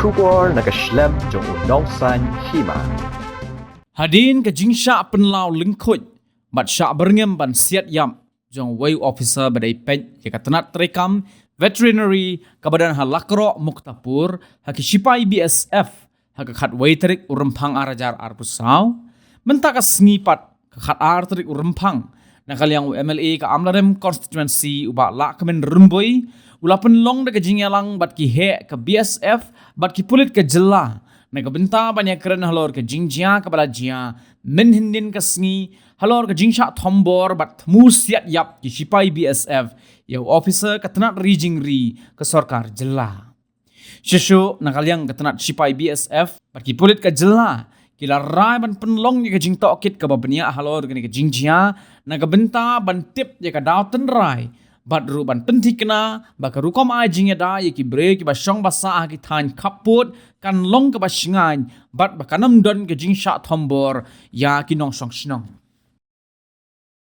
bersyukur nak Islam jong unongsan hima. Hadin ke jingsha penlau lingkut, bat syak berngem ban siat yam, jong way officer badai pen, ke katanat terekam, veterinary, kabadan halakro muktapur, haki sipai BSF, hakakat way terik urempang arajar arpusau, mentakas ngipat, kakat ar terik urempang, nakal yang UMLA ke Amlarem constituency ubak lak kemen rumboi, ula penlong de ke jingyalang bat ki he ke BSF, bat ki pulit ke jelah, naga benta banyak keren halor ke jingjia ke balajia, menhindin ke sengi, halor ke jingsha tombor bat musiat yap ki sipai BSF, ya officer ke tenat rijingri ke sorkar jelah. Syeshu nakal yang ke tenat sipai BSF, bat ki pulit ke jelah, kila rai ban penlong ke jing tokit ke babenia halor ke jingjia, naga benta ban tip ke dauten rai, bat ru ban penti kena baka rukom ajing ya da ki bre ki basyong basah ki tan kaput kan long ke basyngan bat baka nam don ke jingsha tombor ya ki nong song snong.